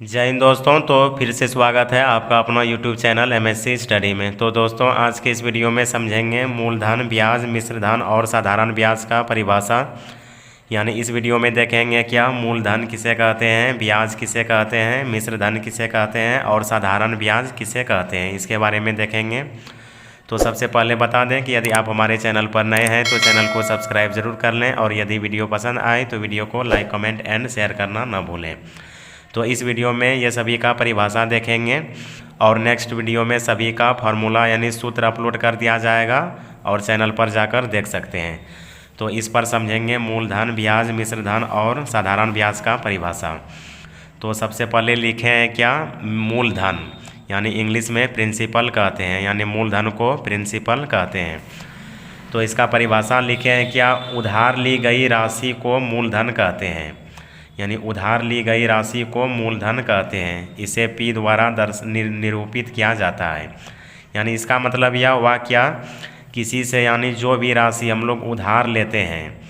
जय हिंद दोस्तों। तो फिर से स्वागत है आपका अपना यूट्यूब चैनल एमएससी स्टडी में। तो दोस्तों आज के इस वीडियो में समझेंगे मूलधन ब्याज, मिश्र धन और साधारण ब्याज का परिभाषा। यानी इस वीडियो में देखेंगे क्या मूलधन किसे कहते हैं, ब्याज किसे कहते हैं, मिश्र धन किसे कहते हैं और साधारण ब्याज किसे कहते हैं, इसके बारे में देखेंगे। तो सबसे पहले बता दें कि यदि आप हमारे चैनल पर नए हैं तो चैनल को सब्सक्राइब ज़रूर कर लें और यदि वीडियो पसंद आए तो वीडियो को लाइक, कमेंट एंड शेयर करना ना भूलें। तो इस वीडियो में ये सभी का परिभाषा देखेंगे और नेक्स्ट वीडियो में सभी का फार्मूला यानी सूत्र अपलोड कर दिया जाएगा और चैनल पर जाकर देख सकते हैं। तो इस पर समझेंगे मूलधन, ब्याज, मिश्र धन और साधारण ब्याज का परिभाषा। तो सबसे पहले लिखे हैं क्या, मूलधन यानी इंग्लिश में प्रिंसिपल कहते हैं, यानी मूलधन को प्रिंसिपल कहते हैं। तो इसका परिभाषा लिखे हैं क्या, उधार ली गई राशि को मूलधन कहते हैं, यानी उधार ली गई राशि को मूलधन कहते हैं। इसे पी द्वारा निरूपित किया जाता है। यानी इसका मतलब यह हुआ क्या, किसी से यानी जो भी राशि हम लोग उधार लेते हैं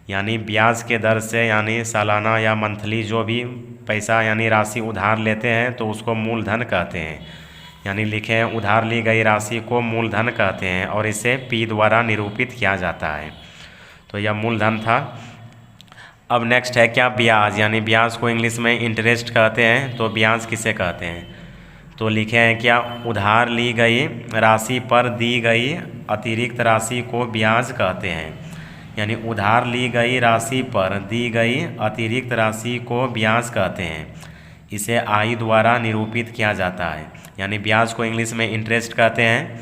यानी ब्याज के दर से, यानी सालाना या मंथली जो भी पैसा यानी राशि उधार लेते हैं तो उसको मूलधन कहते हैं। यानी लिखे हैं उधार ली गई राशि को मूलधन कहते हैं और इसे पी द्वारा निरूपित किया जाता है। तो यह मूलधन था। अब नेक्स्ट है क्या, ब्याज, यानी ब्याज को इंग्लिश में इंटरेस्ट कहते हैं। तो ब्याज किसे कहते हैं, तो लिखे हैं क्या, उधार ली गई राशि पर दी गई अतिरिक्त राशि को ब्याज कहते हैं। यानी उधार ली गई राशि पर दी गई अतिरिक्त राशि को ब्याज कहते हैं। इसे आई द्वारा निरूपित किया जाता है। यानी ब्याज को इंग्लिश में इंटरेस्ट कहते हैं।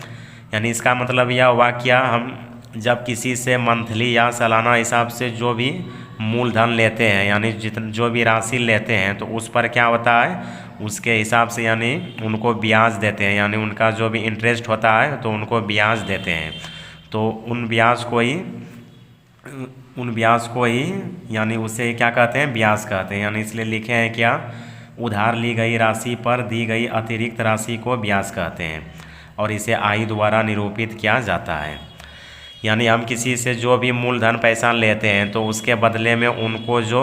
यानी इसका मतलब यह हुआ क्या, हम जब किसी से मंथली या सालाना हिसाब से जो भी मूलधन लेते हैं यानी जो भी राशि लेते हैं तो उस पर क्या होता है, उसके हिसाब से यानी उनको ब्याज देते हैं, यानी उनका जो भी इंटरेस्ट होता है तो उनको ब्याज देते हैं। तो उन ब्याज को ही यानी उसे क्या कहते हैं, ब्याज कहते हैं। यानी इसलिए लिखे हैं क्या, उधार ली गई राशि पर दी गई अतिरिक्त राशि को ब्याज कहते हैं और इसे आई द्वारा निरूपित किया जाता है। यानी हम किसी से जो भी मूलधन पैसा लेते हैं तो उसके बदले में उनको जो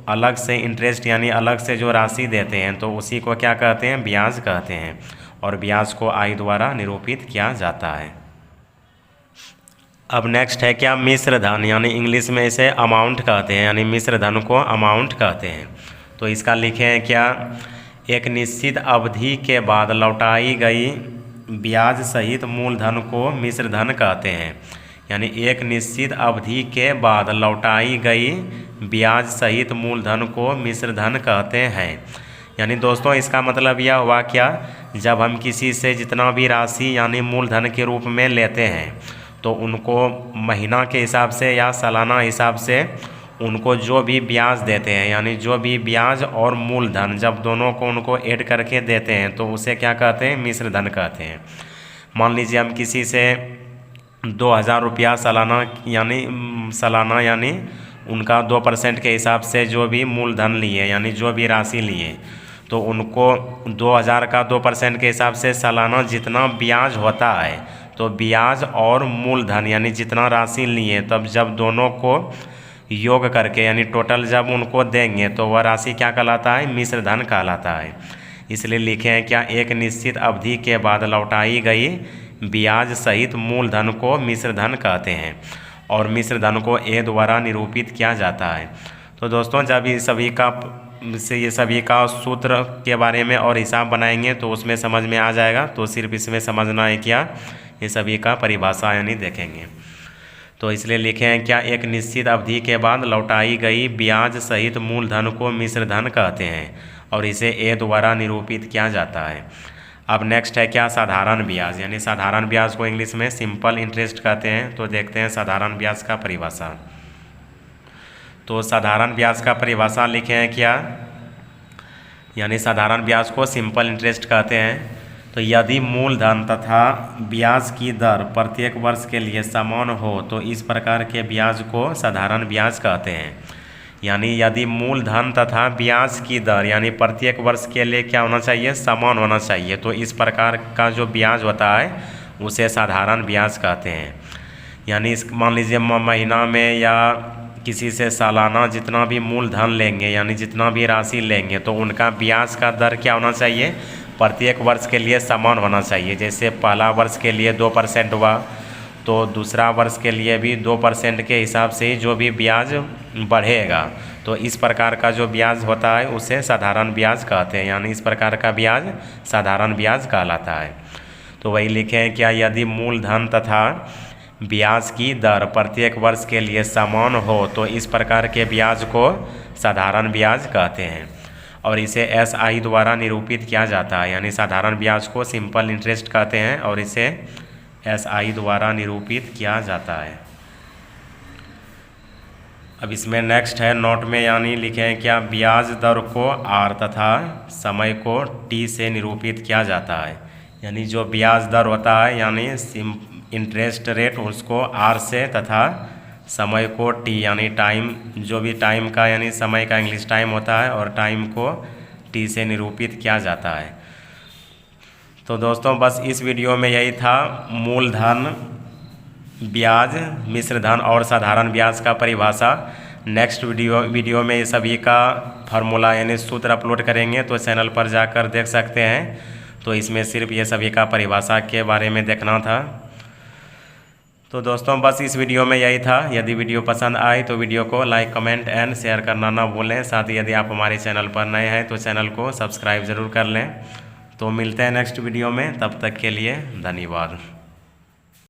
अलग से इंटरेस्ट यानी अलग से जो राशि देते हैं तो उसी को क्या कहते हैं, ब्याज कहते हैं और ब्याज को आई द्वारा निरूपित किया जाता है। अब नेक्स्ट है क्या, मिश्र धन, यानी इंग्लिश में इसे अमाउंट कहते हैं, यानी मिश्र धन को अमाउंट कहते हैं। तो इसका लिखे हैं क्या, एक निश्चित अवधि के बाद लौटाई गई ब्याज सहित मूलधन को मिश्र धन कहते हैं। यानी एक निश्चित अवधि के बाद लौटाई गई ब्याज सहित मूलधन को मिश्र धन कहते हैं। यानी दोस्तों इसका मतलब यह हुआ क्या, जब हम किसी से जितना भी राशि यानी मूलधन के रूप में लेते हैं तो उनको महीना के हिसाब से या सालाना हिसाब से उनको जो भी ब्याज देते हैं, यानी जो भी ब्याज और मूलधन जब दोनों को उनको ऐड करके देते हैं तो उसे क्या कहते हैं, मिश्र धन कहते हैं। मान लीजिए हम किसी से 2000 रुपया सालाना यानी उनका 2% के हिसाब से जो भी मूलधन लिए यानी जो भी राशि लिए तो उनको 2000 का 2% के हिसाब से सालाना जितना ब्याज होता है तो ब्याज और मूलधन यानी जितना राशि लिए तब जब दोनों को योग करके यानी टोटल जब उनको देंगे तो वह राशि क्या कहलाता है, मिश्र धन कहलाता है। इसलिए लिखे हैं क्या, एक निश्चित अवधि के बाद लौटाई गई ब्याज सहित मूलधन को मिश्र धन कहते हैं और मिश्र धन को ए द्वारा निरूपित किया जाता है। तो दोस्तों जब ये सभी का सूत्र के बारे में और हिसाब बनाएंगे तो उसमें समझ में आ जाएगा। तो सिर्फ इसमें समझना है क्या, ये सभी का परिभाषा यानी देखेंगे। तो इसलिए लिखे हैं क्या, एक निश्चित अवधि के बाद लौटाई गई ब्याज सहित मूलधन को मिश्र धन कहते हैं और इसे ए द्वारा निरूपित किया जाता है। अब नेक्स्ट है क्या, साधारण ब्याज, यानी साधारण ब्याज को इंग्लिश में सिंपल इंटरेस्ट कहते हैं। तो देखते हैं साधारण ब्याज का परिभाषा। तो साधारण ब्याज का परिभाषा लिखे हैं क्या, यानी साधारण ब्याज को सिंपल इंटरेस्ट कहते हैं। तो यदि मूलधन तथा ब्याज की दर प्रत्येक वर्ष के लिए समान हो तो इस प्रकार के ब्याज को साधारण ब्याज कहते हैं। यानी यदि मूलधन तथा ब्याज की दर यानी प्रत्येक वर्ष के लिए क्या होना चाहिए, समान होना चाहिए, तो इस प्रकार का जो ब्याज होता है उसे साधारण ब्याज कहते हैं। यानी मान लीजिए महीना में या किसी से सालाना जितना भी मूलधन लेंगे यानी जितना भी राशि लेंगे तो उनका ब्याज का दर क्या होना चाहिए, प्रत्येक वर्ष के लिए समान होना चाहिए। जैसे पहला वर्ष के लिए 2% हुआ तो दूसरा वर्ष के लिए भी 2% के हिसाब से ही जो भी ब्याज बढ़ेगा, तो इस प्रकार का जो ब्याज होता है उसे साधारण ब्याज कहते हैं, यानी इस प्रकार का ब्याज साधारण ब्याज कहलाता है। तो वही लिखे हैं क्या, यदि मूलधन तथा ब्याज की दर प्रत्येक वर्ष के लिए समान हो तो इस प्रकार के ब्याज को साधारण ब्याज कहते हैं और इसे SI द्वारा निरूपित किया जाता है, यानी साधारण ब्याज को सिंपल इंटरेस्ट कहते हैं और इसे SI द्वारा निरूपित किया जाता है। अब इसमें नेक्स्ट है नोट में, यानी लिखे हैं क्या, ब्याज दर को R तथा समय को T से निरूपित किया जाता है। यानी जो ब्याज दर होता है यानी इंटरेस्ट रेट उसको R से तथा समय को T यानी टाइम, जो भी टाइम का यानी समय का इंग्लिश टाइम होता है और टाइम को T से निरूपित किया जाता है। तो दोस्तों बस इस वीडियो में यही था, मूलधन, ब्याज, मिश्र धन और साधारण ब्याज का परिभाषा। नेक्स्ट वीडियो में ये सभी का फार्मूला यानी सूत्र अपलोड करेंगे, तो चैनल पर जाकर देख सकते हैं। तो इसमें सिर्फ ये सभी का परिभाषा के बारे में देखना था। तो दोस्तों बस इस वीडियो में यही था। यदि वीडियो पसंद आए तो वीडियो को लाइक, कमेंट एंड शेयर करना ना भूलें। साथ ही यदि आप हमारे चैनल पर नए हैं तो चैनल को सब्सक्राइब ज़रूर कर लें। तो मिलते हैं नेक्स्ट वीडियो में, तब तक के लिए धन्यवाद।